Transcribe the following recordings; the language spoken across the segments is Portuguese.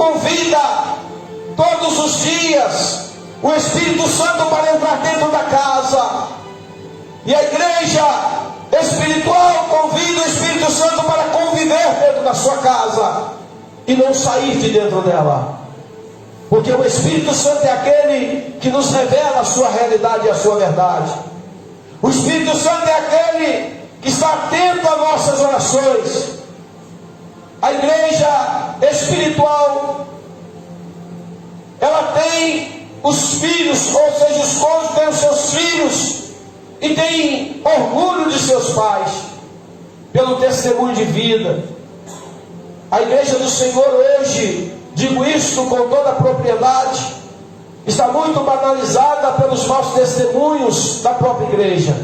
convida todos os dias o Espírito Santo para entrar dentro da casa. E a igreja espiritual convida o Espírito Santo para conviver dentro da sua casa e não sair de dentro dela. Porque o Espírito Santo é aquele que nos revela a sua realidade e a sua verdade. O Espírito Santo é aquele que está atento às nossas orações. A igreja espiritual, ela tem os filhos, ou seja, os cônjuges têm os seus filhos e tem orgulho de seus pais pelo testemunho de vida. A igreja do Senhor hoje, digo isto com toda a propriedade, está muito banalizada pelos maus testemunhos da própria igreja.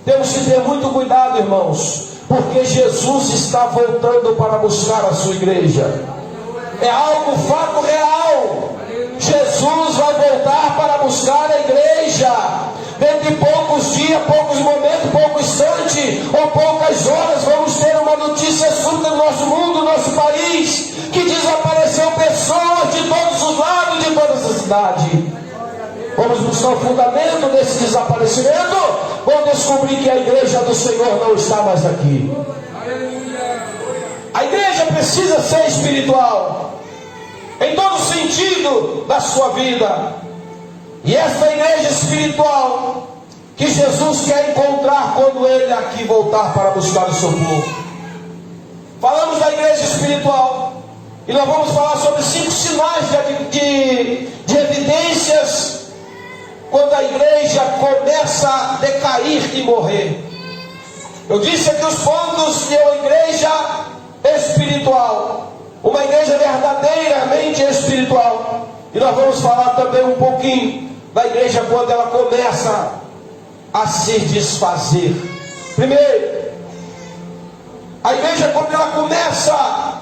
Temos que ter muito cuidado, irmãos, porque Jesus está voltando para buscar a sua igreja. É algo, fato real. Jesus vai voltar para buscar a igreja. Dentro de poucos dias, poucos momentos, pouco instante ou poucas horas, vamos ter uma notícia súbita no nosso mundo, no nosso país, que desapareceu pessoas de todos os lados, de toda essa cidade. Vamos buscar o fundamento desse desaparecimento, vamos descobrir que a igreja do Senhor não está mais aqui. A igreja precisa ser espiritual, em todo sentido da sua vida. E esta igreja espiritual que Jesus quer encontrar quando Ele aqui voltar para buscar o seu povo. Falamos da igreja espiritual e nós vamos falar sobre 5 sinais de evidências quando a igreja começa a decair e morrer. Eu disse aqui os pontos de uma igreja espiritual, uma igreja verdadeiramente espiritual. E nós vamos falar também um pouquinho da igreja quando ela começa a se desfazer. Primeiro, a igreja quando ela começa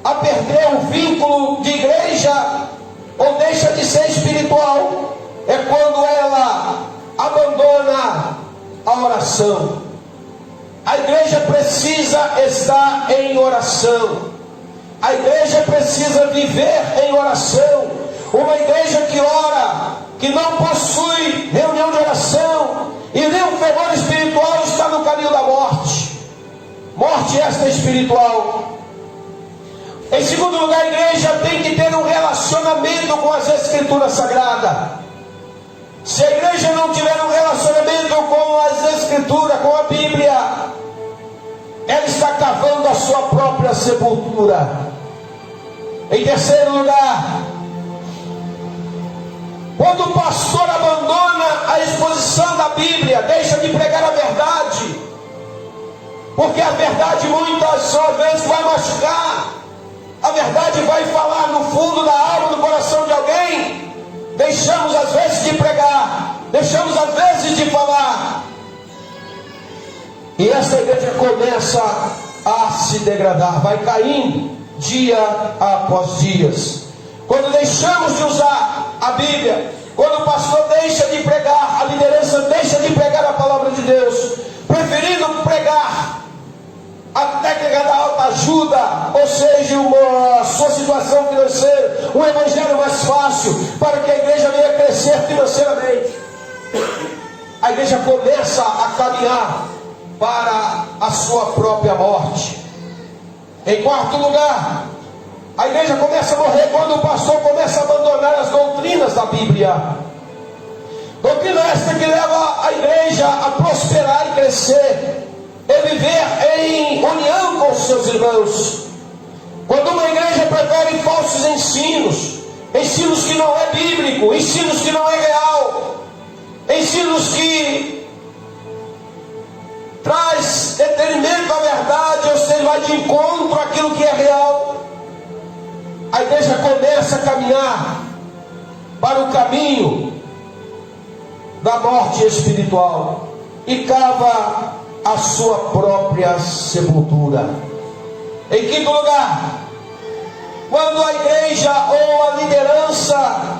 a perder o vínculo de igreja ou deixa de ser espiritual, é quando ela abandona a oração. A igreja precisa estar em oração. A igreja precisa viver em oração. Uma igreja que ora, que não possui reunião de oração e nem um fervor espiritual, está no caminho da morte. Morte esta espiritual. Em segundo lugar, a igreja tem que ter um relacionamento com as Escrituras Sagradas. Se a igreja não tiver um relacionamento com as Escrituras, com a Bíblia, ela está cavando a sua própria sepultura. Em terceiro lugar, quando o pastor abandona a exposição da Bíblia, deixa de pregar a verdade, porque a verdade muitas vezes vai machucar, a verdade vai falar no fundo da alma, no coração de alguém. Deixamos às vezes de pregar, deixamos às vezes de falar, e essa igreja começa a se degradar, vai caindo dia após dias. Quando deixamos de usar a Bíblia, quando o pastor deixa de pregar, a liderança deixa de pregar a palavra de Deus, preferindo pregar a técnica da autoajuda, ou seja, a sua situação financeira, um evangelho mais fácil, para que a igreja venha crescer financeiramente, a igreja começa a caminhar para a sua própria morte. Em quarto lugar, a igreja começa a morrer quando o pastor começa a abandonar as doutrinas da Bíblia. Doutrina esta que leva a igreja a prosperar e crescer, e viver em união com os seus irmãos. Quando uma igreja prefere falsos ensinos, ensinos que não é bíblico, ensinos que não é real, ensinos que traz detenimento à verdade, ou seja, vai de encontro àquilo que é real, a igreja começa a caminhar para o caminho da morte espiritual e cava a sua própria sepultura. Em quinto lugar, quando a igreja ou a liderança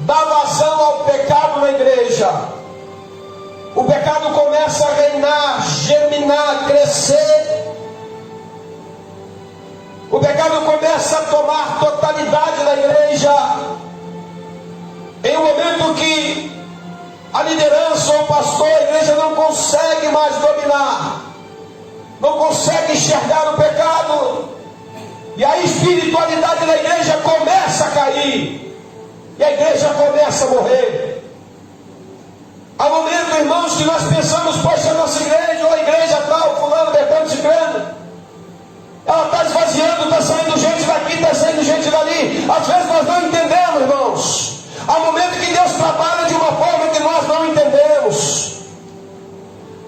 dá vazão ao pecado na igreja, o pecado começa a reinar, germinar, crescer. O pecado começa começa a tomar totalidade da igreja, em um momento que a liderança ou o pastor, a igreja não consegue mais dominar, não consegue enxergar o pecado, e a espiritualidade da igreja começa a cair, e a igreja começa a morrer. Há momentos, irmãos, que nós pensamos, poxa, a nossa igreja, ou a igreja tal, fulano, betano, ciclano, ela está esvaziando, está saindo gente daqui, está saindo gente dali. Às vezes nós não entendemos, irmãos. Há momentos que Deus trabalha de uma forma que nós não entendemos.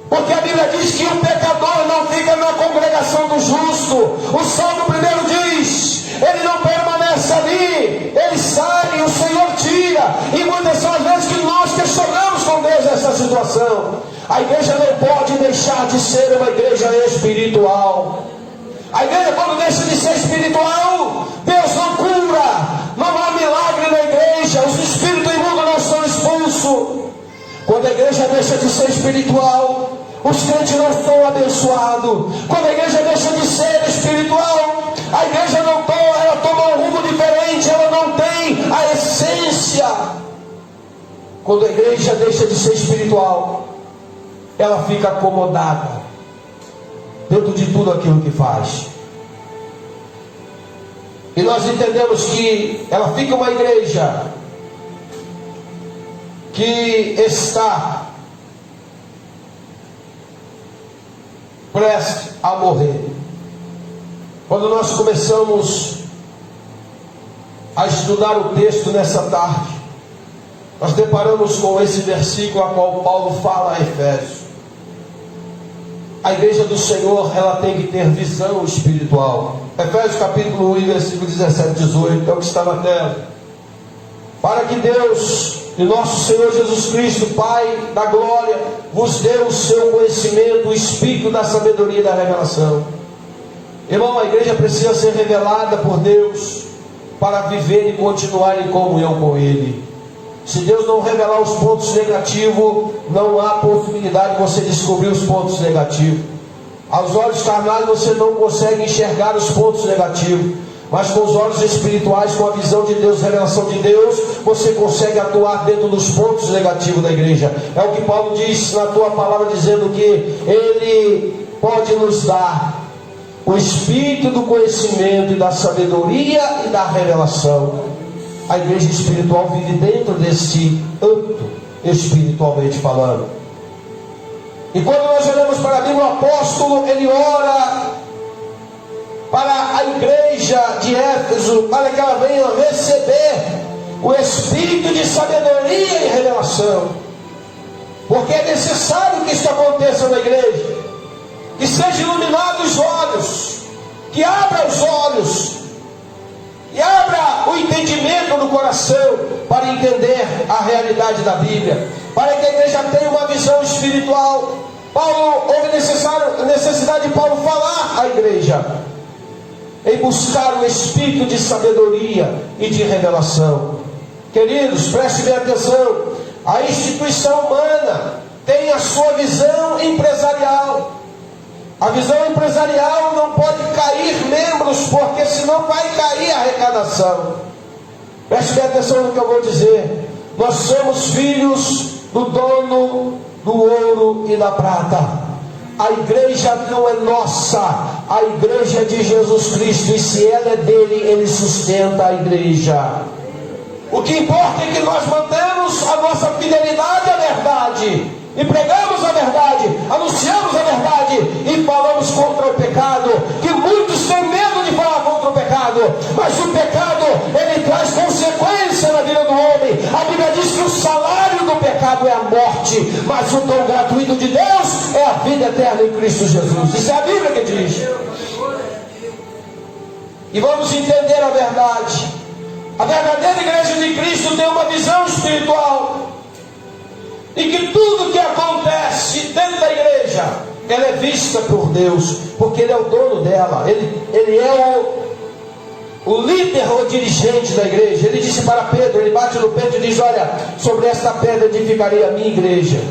Porque a Bíblia diz que o pecador não fica na congregação do justo. O Salmo 1 diz, ele não permanece ali, ele sai, o Senhor tira. E muitas são as vezes que nós questionamos com Deus essa situação. A igreja não pode deixar de ser uma igreja espiritual. A igreja, quando deixa de ser espiritual, Deus não cura, não há milagre na igreja, os espíritos imundos não são expulsos. Quando a igreja deixa de ser espiritual, os crentes não são abençoados. Quando a igreja deixa de ser espiritual, a igreja não toma, ela toma um rumo diferente, ela não tem a essência. Quando a igreja deixa de ser espiritual, ela fica acomodada dentro de tudo aquilo que faz. E nós entendemos que ela fica uma igreja que está prestes a morrer. Quando nós começamos a estudar o texto nessa tarde, nós deparamos com esse versículo a qual Paulo fala a Efésios. A igreja do Senhor, ela tem que ter visão espiritual. Efésios capítulo 1, versículo 17 e 18, é o que está na tela. Para que Deus e nosso Senhor Jesus Cristo, Pai da glória, vos dê o seu conhecimento, o espírito da sabedoria e da revelação. Irmão, a igreja precisa ser revelada por Deus para viver e continuar em comunhão com Ele. Se Deus não revelar os pontos negativos, não há possibilidade de você descobrir os pontos negativos. Aos olhos carnais você não consegue enxergar os pontos negativos, mas com os olhos espirituais, com a visão de Deus, revelação de Deus, você consegue atuar dentro dos pontos negativos da igreja. É o que Paulo diz na tua palavra, dizendo que Ele pode nos dar o espírito do conhecimento e da sabedoria e da revelação. A igreja espiritual vive dentro desse âmbito, espiritualmente falando. E quando nós olhamos para a Bíblia, o apóstolo, ele ora para a igreja de Éfeso, para que ela venha receber o espírito de sabedoria e revelação. Porque é necessário que isso aconteça na igreja, que seja iluminado os olhos, que abra os olhos, e abra o entendimento do coração para entender a realidade da Bíblia, para que a igreja tenha uma visão espiritual. Houve necessidade de Paulo falar à igreja em buscar o espírito de sabedoria e de revelação. Queridos, prestem bem atenção. A instituição humana tem a sua visão empresarial. A visão empresarial não pode cair membros, porque senão vai cair a arrecadação. Preste bem atenção no que eu vou dizer. Nós somos filhos do dono do ouro e da prata. A igreja não é nossa, a igreja é de Jesus Cristo, e se ela é dele, ele sustenta a igreja. O que importa é que nós mantemos a nossa fidelidade à verdade, e pregamos a verdade, anunciamos a verdade, e falamos contra o pecado, que muitos têm medo de falar contra o pecado, mas o pecado, ele traz consequência na vida do homem. A Bíblia diz que o salário do pecado é a morte, mas o dom gratuito de Deus é a vida eterna em Cristo Jesus. Isso é a Bíblia que diz. E vamos entender a verdade. A verdadeira igreja de Cristo tem uma visão espiritual, e que tudo que acontece dentro da igreja, ela é vista por Deus, porque Ele é o dono dela, Ele é o líder ou dirigente da igreja. Ele disse para Pedro, ele bate no peito e diz: olha, sobre esta pedra edificarei a minha igreja,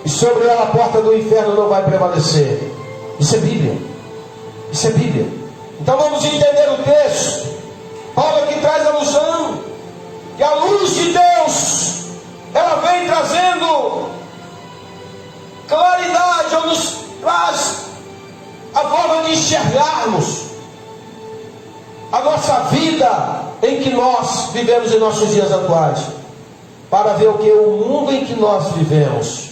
e sobre ela a porta do inferno não vai prevalecer. Isso é Bíblia. Isso é Bíblia. Então vamos entender o texto. Paulo aqui traz alusão que a luz de Deus, ela vem trazendo claridade, ou nos traz a forma de enxergarmos a nossa vida em que nós vivemos em nossos dias atuais, para ver o que o mundo em que nós vivemos,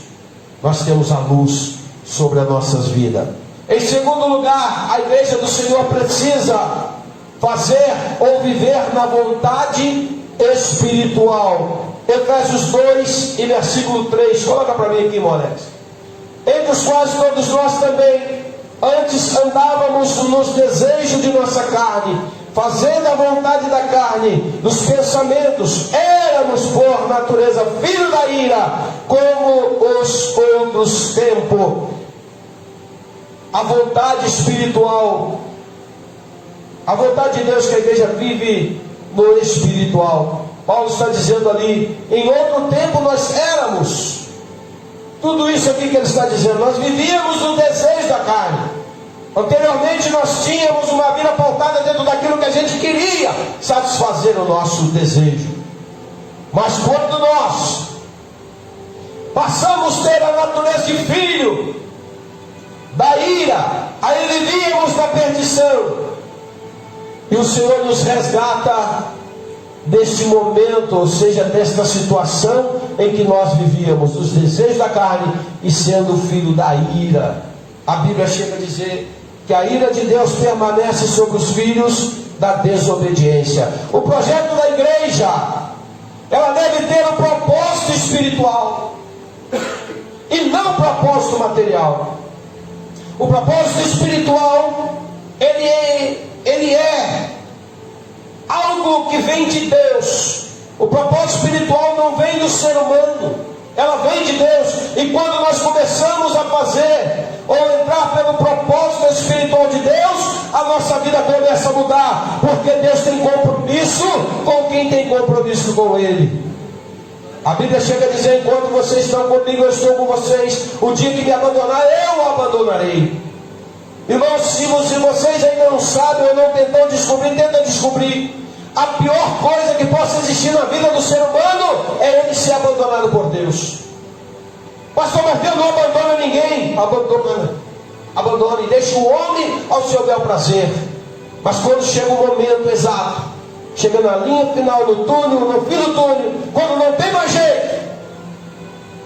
nós temos a luz sobre as nossas vidas. Em segundo lugar, a igreja do Senhor precisa fazer ou viver na vontade espiritual. Efésios 2 e versículo 3, coloca para mim aqui, Moleque. Entre os quais todos nós também antes andávamos nos desejos de nossa carne, fazendo a vontade da carne, dos pensamentos, éramos por natureza filhos da ira, como os outros tempos. A vontade espiritual, a vontade de Deus, que a igreja vive no espiritual. Paulo está dizendo ali, em outro tempo nós éramos, tudo isso aqui que ele está dizendo, nós vivíamos no desejo da carne. Anteriormente nós tínhamos uma vida pautada dentro daquilo que a gente queria satisfazer o nosso desejo. Mas quando nós passamos a ter a natureza de filho da ira, aí vivíamos na perdição, e o Senhor nos resgata deste momento, ou seja, desta situação em que nós vivíamos, dos desejos da carne e sendo filho da ira. A Bíblia chega a dizer que a ira de Deus permanece sobre os filhos da desobediência. O projeto da igreja, ela deve ter um propósito espiritual e não um propósito material. O propósito espiritual, ele é algo que vem de Deus. O propósito espiritual não vem do ser humano, ela vem de Deus. E quando nós começamos a fazer ou entrar pelo propósito espiritual de Deus, a nossa vida começa a mudar, porque Deus tem compromisso com quem tem compromisso com Ele. A Bíblia chega a dizer, enquanto vocês estão comigo, eu estou com vocês. O dia que me abandonar, eu o abandonarei. Irmãos, se vocês ainda não sabem ou não tentam descobrir, tenta descobrir. A pior coisa que possa existir na vida do ser humano é ele ser abandonado por Deus. Pastor, mas Deus não abandona ninguém. Abandona e deixa o homem ao seu bel prazer. Mas quando chega o momento exato, chega na linha final do túnel, no fim do túnel, quando não tem mais jeito,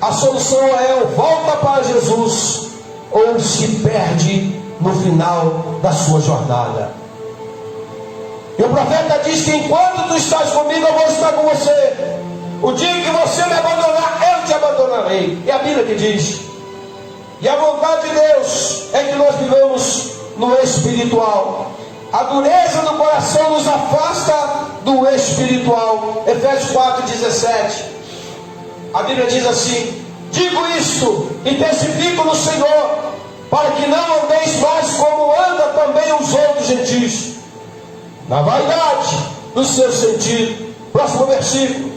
a solução é ou volta para Jesus ou se perde no final da sua jornada. E o profeta diz que enquanto tu estás comigo, eu vou estar com você. O dia que você me abandonar, eu te abandonarei. É a Bíblia que diz. E a vontade de Deus é que nós vivamos no espiritual. A dureza do coração nos afasta do espiritual. Efésios 4:17. A Bíblia diz assim: digo isto e testifico no Senhor, para que não andeis mais como anda também os outros gentios, na vaidade do seu sentido. Próximo versículo.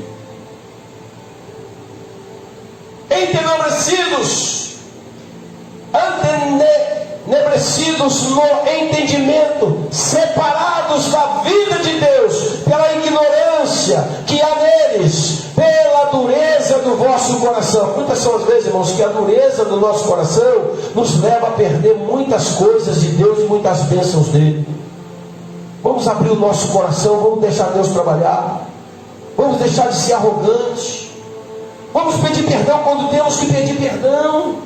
Entenebrecidos no entendimento, separados da vida de Deus, pela ignorância que há neles, pela dureza do vosso coração. Muitas são as vezes, irmãos, que a dureza do nosso coração nos leva a perder muitas coisas de Deus e muitas bênçãos dele. Vamos abrir o nosso coração, vamos deixar Deus trabalhar, vamos deixar de ser arrogante, vamos pedir perdão quando temos que pedir perdão,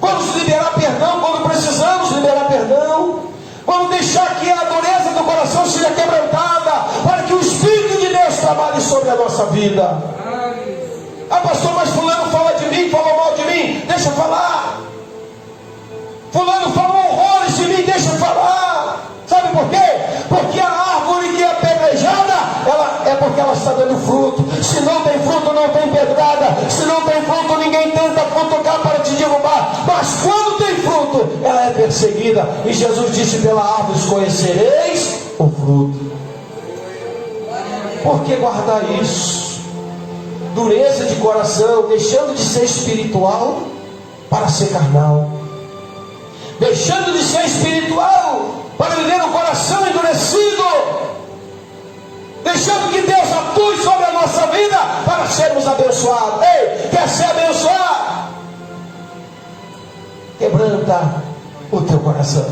vamos liberar perdão quando precisamos liberar perdão, vamos deixar que a dureza do coração seja quebrantada, para que o Espírito de Deus trabalhe sobre a nossa vida. Ah, pastor, mas fulano fala de mim, falou mal de mim, deixa eu falar. Fulano falou horrores de mim, deixa eu falar. Sabe por quê? Porque a árvore que é apedrejada, é porque ela está dando fruto. Se não tem fruto, não tem pedrada. Se não tem fruto, ninguém tenta cutucar para te derrubar. Mas quando tem fruto, ela é perseguida. E Jesus disse: pela árvore conhecereis o fruto. Por que guardar isso? Dureza de coração, deixando de ser espiritual para ser carnal, deixando de ser espiritual para viver no coração deixando que Deus atue sobre a nossa vida para sermos abençoados. Ei, quer ser abençoado? Quebranta o teu coração.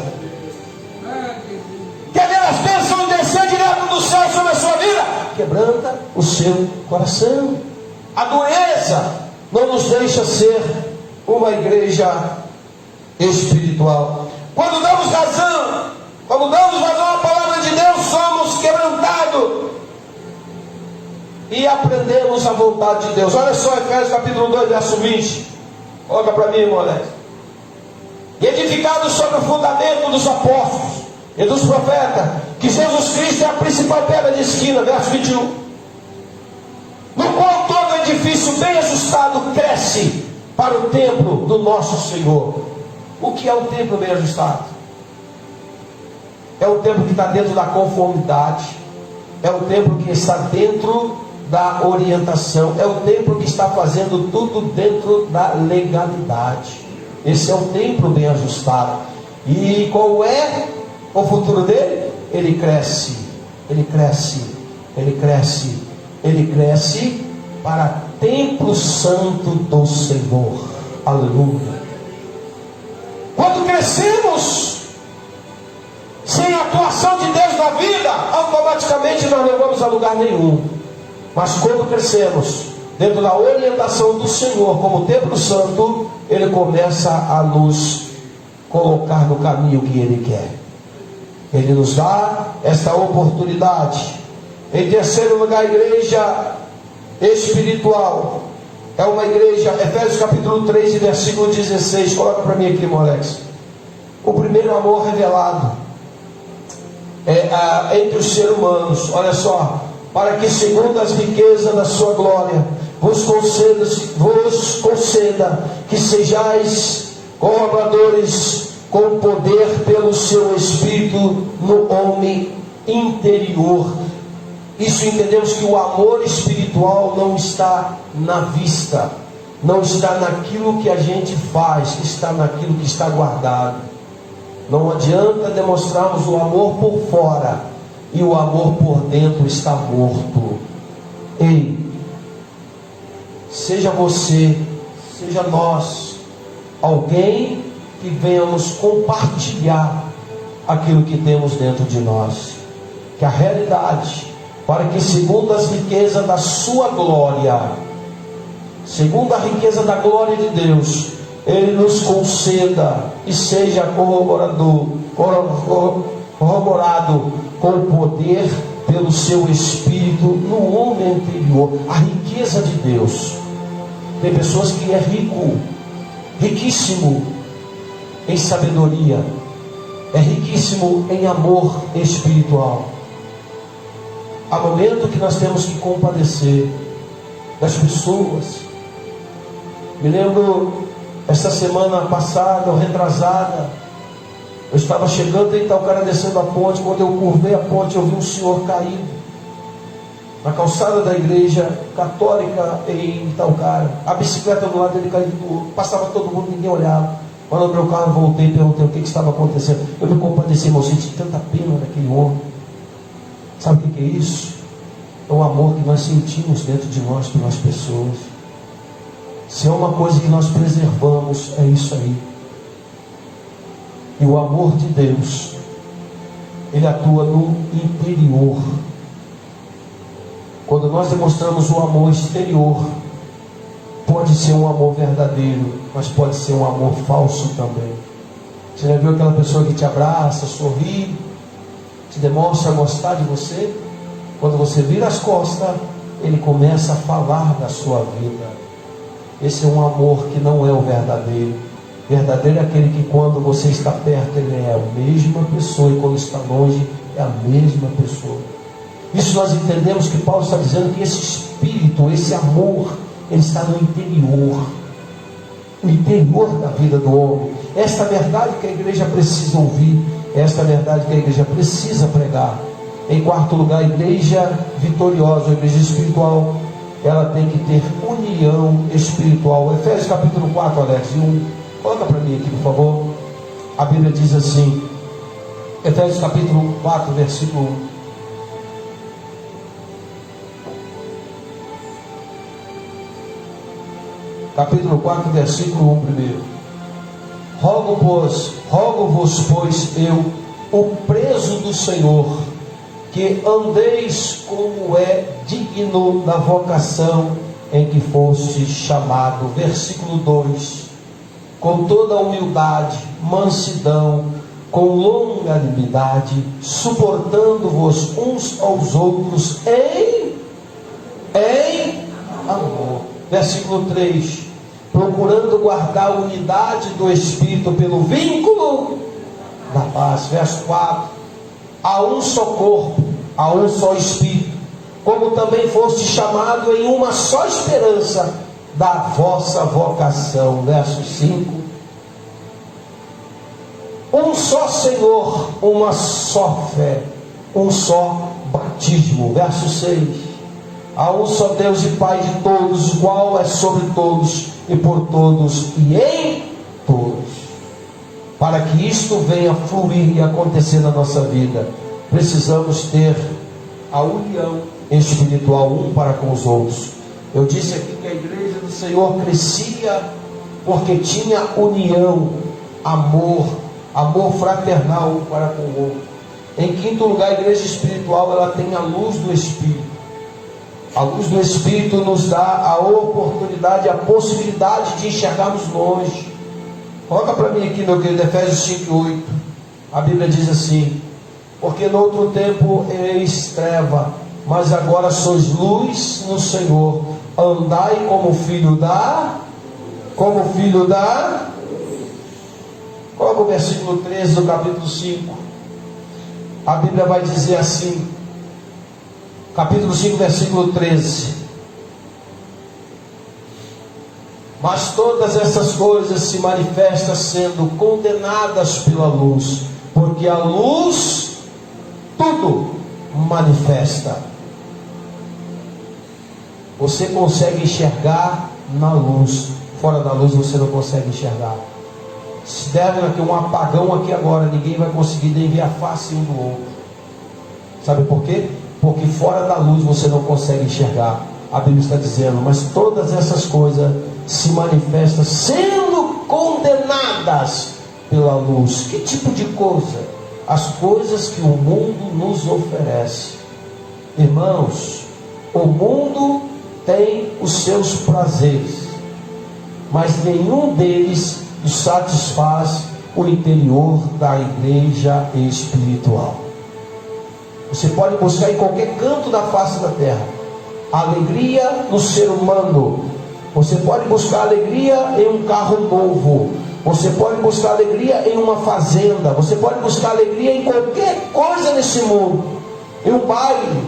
Quer ver as bênçãos descer direto do céu sobre a sua vida? Quebranta o seu coração. A dureza não nos deixa ser uma igreja espiritual. Quando damos razão à palavra de Deus, somos quebrantados e aprendemos a vontade de Deus. Olha só, Efésios capítulo 2, verso 20. Coloca para mim, irmão Alex. Edificados sobre o fundamento dos apóstolos e dos profetas, que Jesus Cristo é a principal pedra de esquina, verso 21, no qual todo edifício bem ajustado cresce para o templo do nosso Senhor. O que é um templo bem ajustado? É um templo que está dentro da conformidade, é um templo que está dentro da orientação, é um templo que está fazendo tudo dentro da legalidade. Esse é um templo bem ajustado. E qual é o futuro dele? Ele cresce, ele cresce, ele cresce, ele cresce para templo santo do Senhor. Aleluia. Quando crescemos sem a atuação de Deus na vida, automaticamente nós não vamos a lugar nenhum. Mas quando crescemos dentro da orientação do Senhor como templo santo, Ele começa a nos colocar no caminho que Ele quer. Ele nos dá esta oportunidade. Em terceiro lugar, a igreja espiritual é uma igreja, Efésios capítulo 3 e versículo 16. Coloca para mim aqui, irmão Alex. O primeiro amor revelado entre os seres humanos. Olha só: para que segundo as riquezas da sua glória vos conceda que sejais colaboradores com poder pelo seu Espírito no homem interior. Isso entendemos que o amor espiritual não está na vista, não está naquilo que a gente faz, está naquilo que está guardado. Não adianta demonstrarmos o amor por fora e o amor por dentro está morto. Ei, seja você, seja nós, alguém que venhamos compartilhar aquilo que temos dentro de nós, que a realidade, para que segundo as riquezas da sua glória, segundo a riqueza da glória de Deus, Ele nos conceda e seja corroborado com o poder pelo seu Espírito no homem interior. A riqueza de Deus. Tem pessoas que é rico, riquíssimo em sabedoria, é riquíssimo em amor espiritual. Há momento que nós temos que compadecer das pessoas. Me lembro, esta semana passada ou retrasada, eu estava chegando e o cara descendo a ponte. Quando eu curvei a ponte, eu vi um senhor caído na calçada da igreja católica em Itaocara. A bicicleta do lado dele caiu, passava todo mundo, ninguém olhava. Quando eu abri o carro, voltei e perguntei o que estava acontecendo. Eu me compadeci, irmão, senti tanta pena daquele homem. Sabe o que é isso? É o amor que nós sentimos dentro de nós pelas pessoas. Se é uma coisa que nós preservamos, é isso aí. E o amor de Deus, Ele atua no interior. Quando nós demonstramos o amor exterior, pode ser um amor verdadeiro, mas pode ser um amor falso também. Você já viu aquela pessoa que te abraça, sorri, te demonstra gostar de você? Quando você vira as costas, ele começa a falar da sua vida. Esse é um amor que não é o verdadeiro. Verdadeiro é aquele que quando você está perto, ele é a mesma pessoa, e quando está longe, é a mesma pessoa. Isso nós entendemos que Paulo está dizendo, que esse espírito, esse amor, ele está no interior da vida do homem. Esta verdade que a igreja precisa ouvir, esta verdade que a igreja precisa pregar. Em quarto lugar, a igreja vitoriosa, a igreja espiritual, ela tem que ter união espiritual. Efésios capítulo 4, Alex, 1. Coloca para mim aqui, por favor. A Bíblia diz assim, Efésios capítulo 4, versículo 1. capítulo 4, versículo 1 primeiro. Rogo-vos, pois, eu, o preso do Senhor, que andeis como é digno da vocação em que foste chamado. Versículo 2: com toda humildade, mansidão, com longanimidade, suportando-vos uns aos outros em amor. Versículo 3: procurando guardar a unidade do Espírito pelo vínculo da paz. Verso 4: há um só corpo, há um só Espírito, como também foste chamado em uma só esperança da vossa vocação. Verso 5: um só Senhor, uma só fé, um só batismo. Verso 6: há um só Deus e Pai de todos, o qual é sobre todos e por todos e em todos. Para que isto venha fluir e acontecer na nossa vida, precisamos ter a união espiritual um para com os outros. Eu disse aqui que a igreja do Senhor crescia porque tinha união, amor fraternal um para com o outro. Em quinto lugar, a igreja espiritual, ela tem a luz do Espírito. A luz do Espírito nos dá a oportunidade, a possibilidade de enxergarmos longe. Coloca para mim aqui, meu querido, Efésios 5:8. A Bíblia diz assim: porque no outro tempo eis treva, mas agora sois luz no Senhor. Andai como filho da... Coloca o versículo 13 do capítulo 5. A Bíblia vai dizer assim, capítulo 5, versículo 13: mas todas essas coisas se manifestam sendo condenadas pela luz, porque a luz tudo manifesta. Você consegue enxergar na luz, fora da luz você não consegue enxergar. Se der aqui um apagão aqui agora, ninguém vai conseguir nem ver a face um do outro. Sabe por quê? Porque fora da luz você não consegue enxergar. A Bíblia está dizendo, mas todas essas coisas se manifestam sendo condenadas pela luz. Que tipo de coisa? As coisas que o mundo nos oferece. Irmãos, o mundo tem os seus prazeres, mas nenhum deles satisfaz o interior da igreja espiritual. Você pode buscar em qualquer canto da face da terra alegria no ser humano. Você pode buscar alegria em um carro novo. Você pode buscar alegria em uma fazenda. Você pode buscar alegria em qualquer coisa nesse mundo. Em um baile.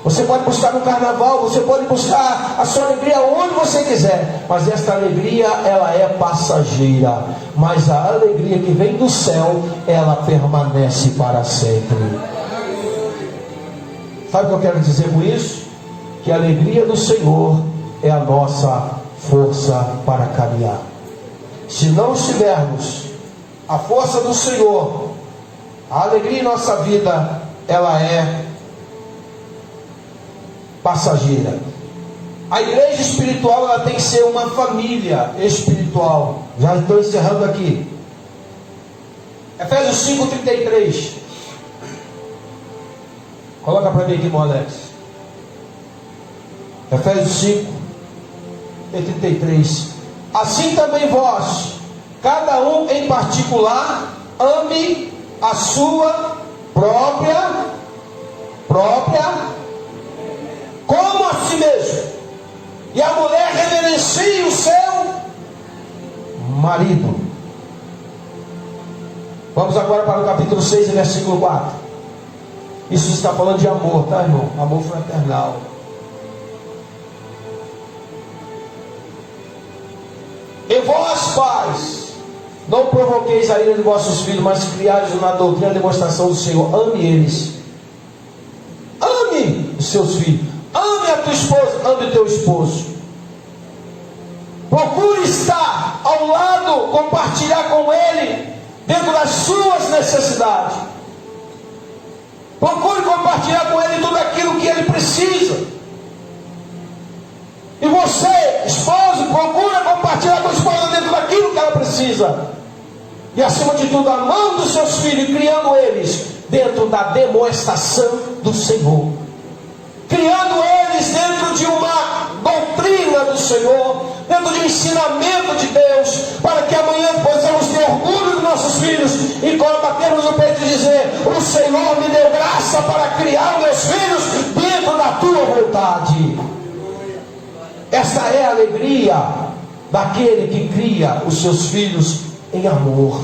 Você pode buscar no carnaval. Você pode buscar a sua alegria onde você quiser. Mas esta alegria, ela é passageira. Mas a alegria que vem do céu, ela permanece para sempre. Sabe o que eu quero dizer com isso? Que a alegria do Senhor é a nossa força para caminhar. Se não tivermos a força do Senhor, a alegria em nossa vida, ela é passageira. A igreja espiritual, ela tem que ser uma família espiritual. Já estou encerrando aqui. Efésios 5:33. Coloca para mim aqui, irmão Alex. Efésios 5:33. Assim também vós, cada um em particular, ame a sua própria como a si mesmo. E a mulher reverencie o seu marido. Vamos agora para o capítulo 6, versículo 4. Isso está falando de amor, tá, irmão? Amor fraternal. E vós, pais, não provoqueis a ira de vossos filhos, mas criai-os na doutrina e demonstração do Senhor. Ame eles. Ame os seus filhos. Ame a tua esposa. Ame o teu esposo. Procure estar ao lado, compartilhar com ele dentro das suas necessidades. Procure compartilhar com ele tudo aquilo que ele precisa. E você você, esposo, procura compartilhar com a esposa dentro daquilo que ela precisa. E acima de tudo, amando os seus filhos e criando eles dentro da demonstração do Senhor. Criando eles dentro de uma doutrina do Senhor, dentro de um ensinamento de Deus, para que amanhã possamos ter orgulho dos nossos filhos e batermos no peito e dizer: o Senhor me deu graça para criar meus filhos dentro da tua vontade. Essa é a alegria daquele que cria os seus filhos em amor,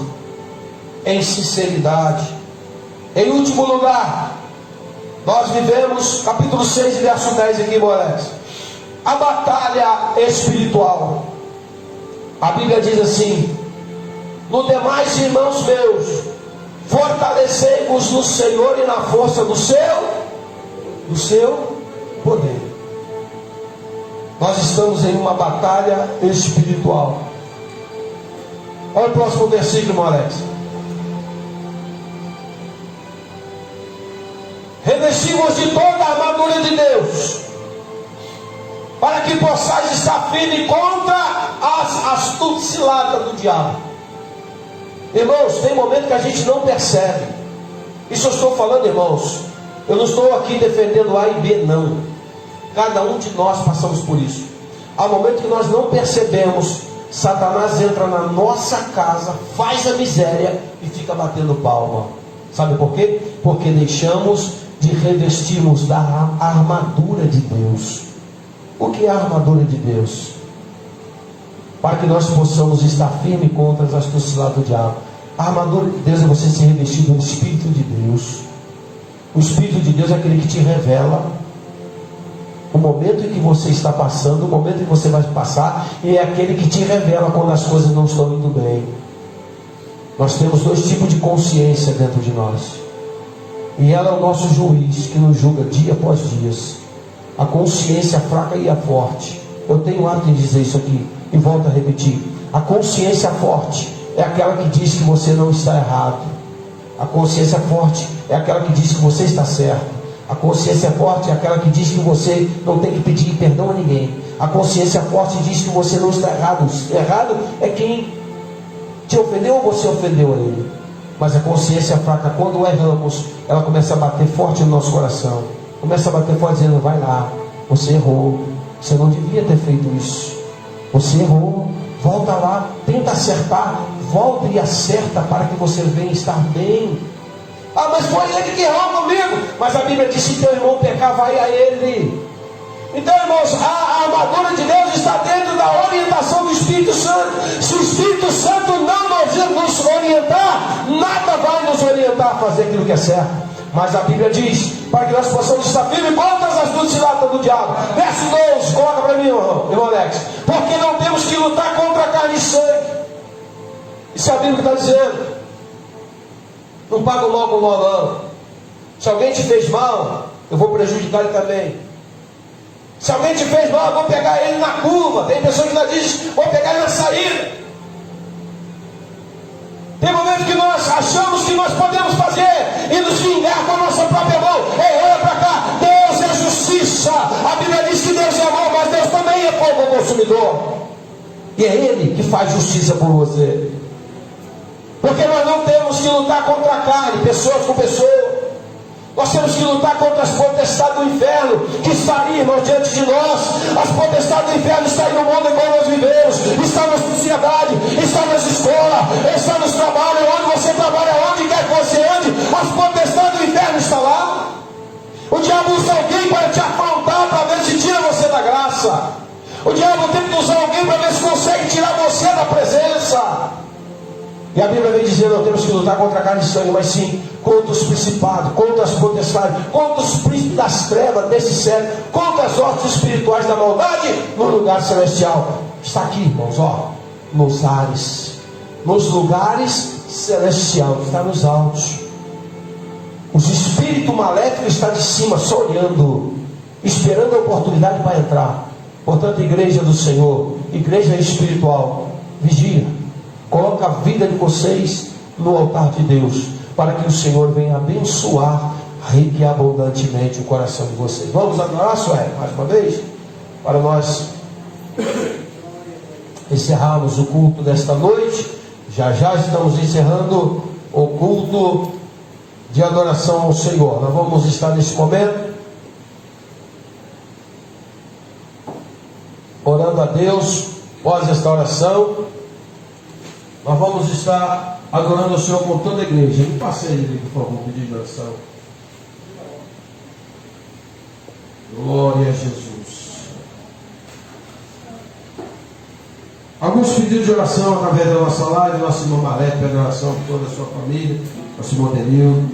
em sinceridade. Em último lugar, nós vivemos, capítulo 6, verso 10 aqui, Moisés, a batalha espiritual. A Bíblia diz assim: no demais, irmãos meus, fortalecei-vos no Senhor e na força do seu poder. Nós estamos em uma batalha espiritual. Olha o próximo versículo, Moisés. Revestimos de toda a armadura de Deus, para que possais estar firme contra as astutas ciladas do diabo. Irmãos, tem momento que a gente não percebe. Isso eu estou falando, irmãos. Eu não estou aqui defendendo A e B, não. Cada um de nós passamos por isso. Há momento que nós não percebemos, Satanás entra na nossa casa, faz a miséria e fica batendo palma. Sabe por quê? Porque deixamos de revestirmos da armadura de Deus. O que é a armadura de Deus? Para que nós possamos estar firmes contra as astúcias do diabo. A armadura de Deus é você se revestir do Espírito de Deus. O Espírito de Deus é aquele que te revela o momento em que você está passando, o momento em que você vai passar, e é aquele que te revela quando as coisas não estão indo bem. Nós temos dois tipos de consciência dentro de nós, e ela é o nosso juiz que nos julga dia após dia. A consciência fraca e a forte. Eu tenho hábito de dizer isso aqui e volto a repetir: a consciência forte é aquela que diz que você não está errado. A consciência forte é aquela que diz que você está certo. A consciência forte é aquela que diz que você não tem que pedir perdão a ninguém. A consciência forte diz que você não está errado. Errado é quem te ofendeu ou você ofendeu a ele. Mas a consciência fraca, quando erramos, ela começa a bater forte no nosso coração. Começa a bater forte dizendo: vai lá, você errou, você não devia ter feito isso, você errou, volta lá, tenta acertar, volta e acerta para que você venha estar bem. Ah, mas foi ele que errou comigo. Mas a Bíblia diz: se teu irmão pecar, vai a ele. Então, irmãos, a armadura de Deus está dentro da orientação do Espírito Santo. Se o Espírito Santo não nos orientar, nada vai nos orientar a fazer aquilo que é certo. Mas a Bíblia diz, para que nós possamos estar firmes contra as astutas ciladas do diabo. Verso 12, coloca para mim, irmão Alex. Porque não temos que lutar contra a carne e sangue. Isso é a Bíblia que está dizendo. Não paga o mal com o mal, não. Se alguém te fez mal, eu vou prejudicar ele também. Se alguém te fez mal, eu vou pegar ele na curva. Tem pessoas que ainda dizem: vou pegar ele na saída. Tem momentos que nós achamos que nós podemos fazer e nos vingar com a nossa própria mão. Ei, olha para cá. Deus é justiça. A Bíblia diz que Deus é amor, mas Deus também é fogo consumidor. E é Ele que faz justiça por você. Porque nós não temos que lutar contra a carne, pessoas com pessoas. Nós temos que lutar contra as potestades do inferno que estariam, irmãos, diante de nós. As potestades do inferno estão no mundo em que nós vivemos, está na sociedade, está nas escolas, está nos trabalhos, onde você trabalha, onde quer que você ande, as potestades do inferno estão lá. O diabo usa alguém para te afrontar, para ver se tira você da graça. O diabo tenta usar alguém para ver se consegue tirar você da presença. E a Bíblia vem dizendo: não temos que lutar contra a carne e sangue, mas sim contra os principados, contra as potestades, contra os príncipes das trevas desse século, contra as hostes espirituais da maldade no lugar celestial. Está aqui, irmãos, ó, nos ares, nos lugares celestiais, está nos altos. Os espíritos maléficos estão de cima, só olhando, esperando a oportunidade para entrar. Portanto, igreja do Senhor, igreja espiritual, vigia. Coloca a vida de vocês no altar de Deus, para que o Senhor venha abençoar rica e abundantemente o coração de vocês. Vamos adorar, Sué, mais uma vez, para nós encerrarmos o culto desta noite. Já já estamos encerrando o culto de adoração ao Senhor. Nós vamos estar nesse momento orando a Deus. Após esta oração, nós vamos estar adorando o Senhor com toda a igreja. Me passe aí, por favor, um pedido de oração. Glória a Jesus. Alguns pedidos de oração através da nossa live. Nosso irmão Malete pede oração por toda a sua família. Nosso irmão Denil,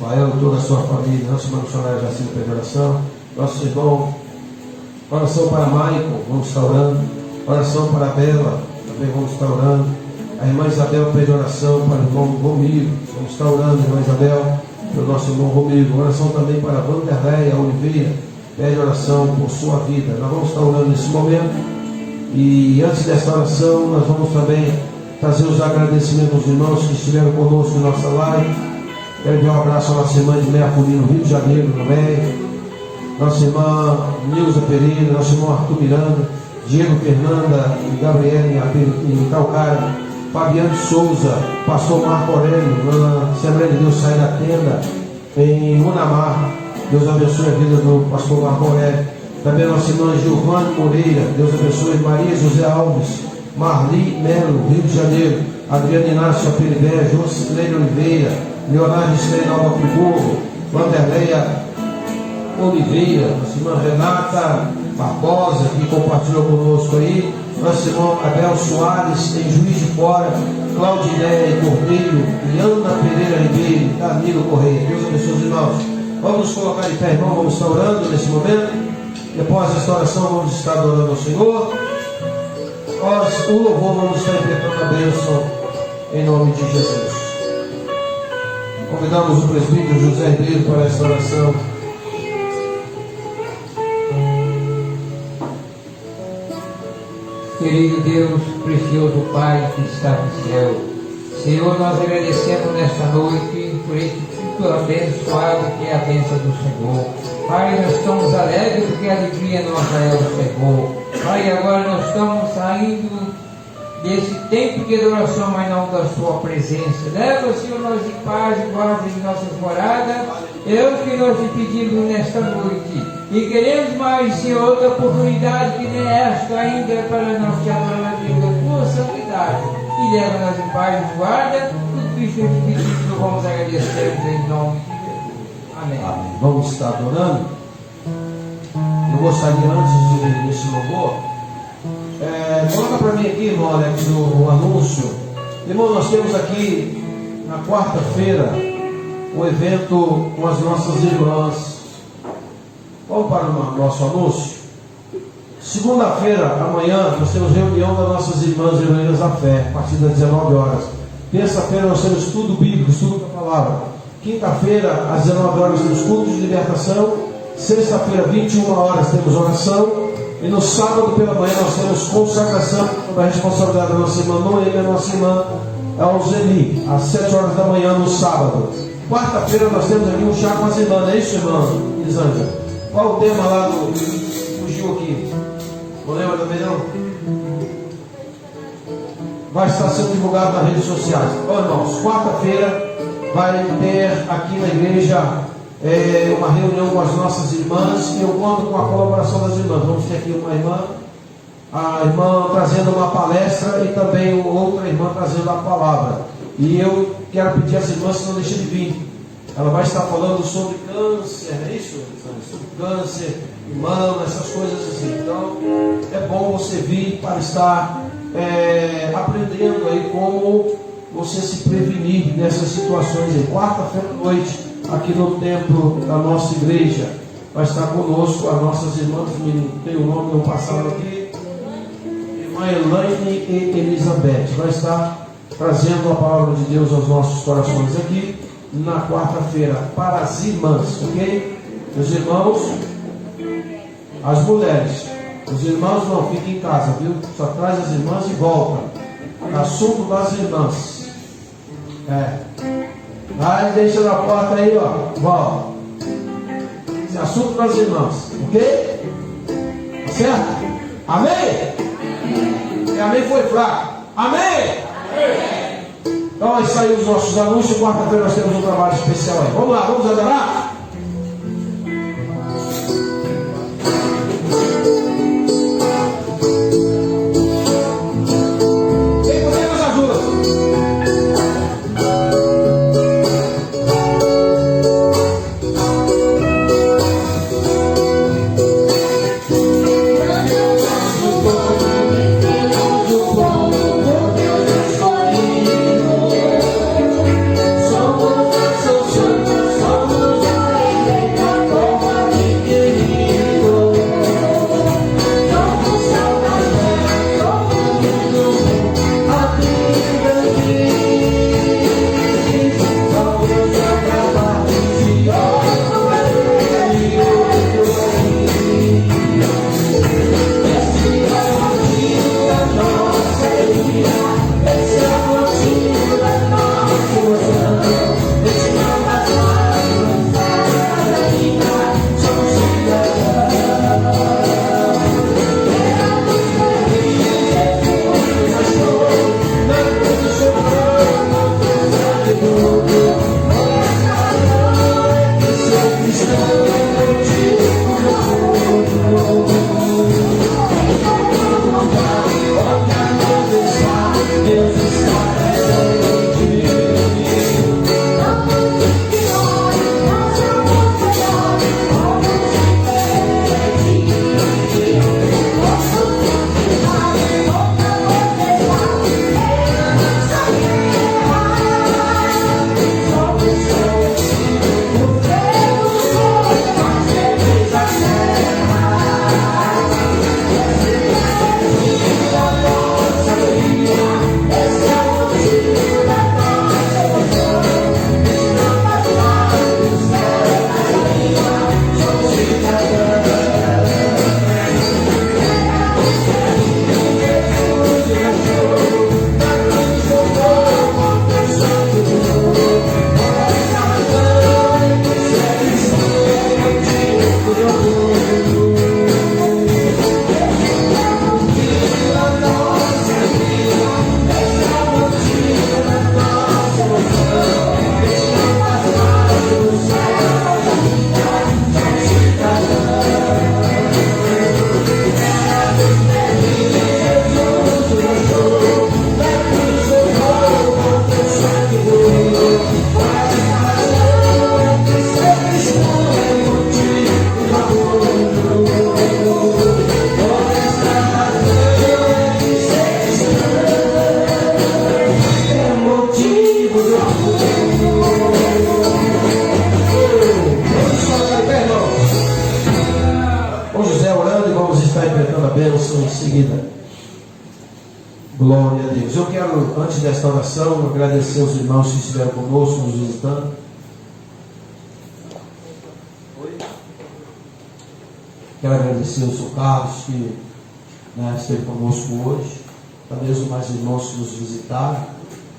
Rafael, toda a sua família. Nosso irmão missionário Jacinto pede oração. Nosso irmão, oração para Michael, vamos estar orando. Oração para a Bela, também vamos estar orando. A irmã Isabel pede oração para o irmão Romiro. Vamos estar orando, irmã Isabel, pelo nosso irmão Romiro. Oração também para a Vanderleia Oliveira. Pede oração por sua vida. Nós vamos estar orando nesse momento. E antes desta oração, nós vamos também trazer os agradecimentos aos irmãos que estiveram conosco em nossa live. Quero enviar um abraço à nossa irmã de Meia-Puri, no Rio de Janeiro, também. Nossa irmã Nilza Pereira, nosso irmão Arthur Miranda, Diego Fernanda e Gabriela em Calcaia, Fabiano Souza, pastor Marco Aurélio, na Assembleia de Deus Sai da Tenda, em Munamar. Deus abençoe a vida do pastor Marco Aurélio. Também nossa irmã Giovanni Moreira, Deus abençoe. Maria José Alves, Marli Melo, Rio de Janeiro. Adriano Inácio Apelibé, Josileide Oliveira, Leonardo Estrela Nova Friburgo, Vanderleia Oliveira, nossa irmã Renata Barbosa, que compartilhou conosco aí, nosso irmão Abel Soares, em Juiz de Fora, Claudinéia Cordeiro e Ana Pereira Ribeiro, Danilo Correia. Deus abençoe os irmãos. Vamos nos colocar de pé, irmão, vamos estar orando nesse momento. Depois desta oração, vamos estar adorando ao Senhor. Nós, o louvor, vamos estar interpretando a bênção em nome de Jesus. Convidamos o presbítero José Ribeiro para esta oração. Querido Deus, precioso Pai que está no céu, Senhor, nós agradecemos nesta noite por esse título abençoado que é a bênção do Senhor. Pai, nós estamos alegres porque a alegria nossa é o Senhor. Pai, agora nós estamos saindo desse tempo de adoração, mas não da sua presença. Leva, Senhor, nós em paz e guarda em nossas moradas. É o que nós te pedimos nesta noite. E queremos mais, Senhor, outra oportunidade que nem esta ainda para nós te adorar da tua santidade. E leva-nos em paz e guarda. Tudo isso eu te pedimos, nós vamos agradecer em nome de Jesus. Amém. Amém. Vamos estar adorando. Eu gostaria, antes desse louvor, coloca para mim aqui, irmão, Alex, o anúncio. Irmão, nós temos aqui na quarta-feira o evento com as nossas irmãs. Vamos para o nosso anúncio. Segunda-feira, amanhã, nós temos reunião das nossas irmãs Reuniões da Fé, a partir das 19 horas. Terça-feira nós temos estudo bíblico, estudo da palavra. Quinta-feira, às 19 horas, temos culto de libertação. Sexta-feira, 21 horas, temos oração. E no sábado pela manhã nós temos consagração da responsabilidade da nossa irmã Noemi e da nossa irmã Alzeli, às 7 horas da manhã no sábado. Quarta-feira nós temos aqui um chá com as irmãs, não é isso, irmã Lisângela? Qual o tema lá do... fugiu aqui? Não lembra também não? Vai estar sendo divulgado nas redes sociais. Ó, irmãos, quarta-feira vai ter aqui na igreja uma reunião com as nossas irmãs, e eu conto com a colaboração das irmãs. Vamos ter aqui uma irmã, a irmã trazendo uma palestra e também outra irmã trazendo a palavra. E eu quero pedir às irmãs que não deixem de vir. Ela vai estar falando sobre câncer, é isso? Sobre câncer, mama, essas coisas assim. Então, é bom você vir para estar aprendendo aí como você se prevenir nessas situações aí. Quarta-feira à noite, aqui no templo da nossa igreja, vai estar conosco as nossas irmãs, tem o nome não passado aqui, irmã Elaine e Elizabeth. Vai estar trazendo a palavra de Deus aos nossos corações aqui na quarta-feira para as irmãs, ok? Os irmãos, as mulheres, os irmãos não, fiquem em casa, viu? Só traz as irmãs e volta. Assunto das irmãs. Aí deixa na porta aí, ó. Volta. Esse assunto das irmãs, ok? Certo? Amém? Esse amém foi fraco. Amém? Então, isso aí os nossos anúncios. Quarta-feira nós temos um trabalho especial aí. Vamos lá, vamos adorar? Glória a Deus. Eu quero, antes desta oração, agradecer aos irmãos que estiveram conosco, nos visitando. Quero agradecer ao Sr. Carlos, que esteve conosco hoje. Também os demais irmãos que nos visitaram.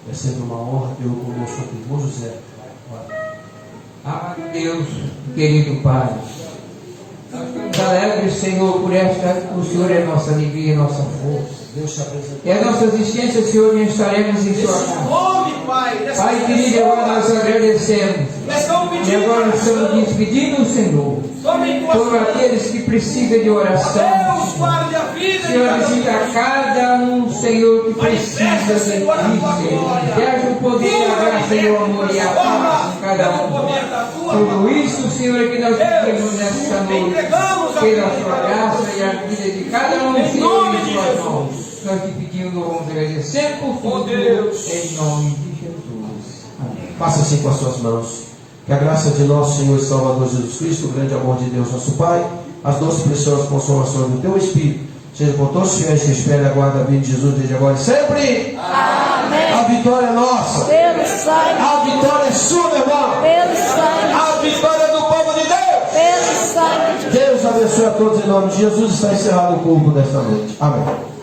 É sempre uma honra tê-lo conosco aqui. Irmão José. Amado Deus, querido Pai, nós estamos alegres, Senhor, por esta, o Senhor é nossa alegria, nossa força. E a nossa existência, Senhor, nós estaremos em Sua casa. Pai querido, agora nós agradecemos. E agora nós estamos despedindo o Senhor. Por aqueles que precisam de oração. Senhor, visita cada um, Senhor, que precisa de Ti, Senhor. Que haja o poder, a graça e o amor e a paz em cada um. Tudo isso, Senhor, que nós pedimos nesta noite. Pela Sua graça e a vida de cada um, Senhor, em Suas mãos. Nós te pedimos, vamos agradecer por tudo, em nome de Jesus. Amém. Faça assim com as suas mãos. Que a graça de nosso Senhor e Salvador Jesus Cristo, o grande amor de Deus, nosso Pai, as doces e preciosas consolações do Teu Espírito, seja com todos os fiéis que esperam e aguardam a vinda de Jesus desde agora e sempre. Amém. A vitória é nossa. Pelo sangue. A vitória é sua, meu irmão. Pelo sangue. A vitória é do povo de Deus. Pelo sangue de Deus abençoe a todos em nome de Jesus. Está encerrado o culto desta noite. Amém.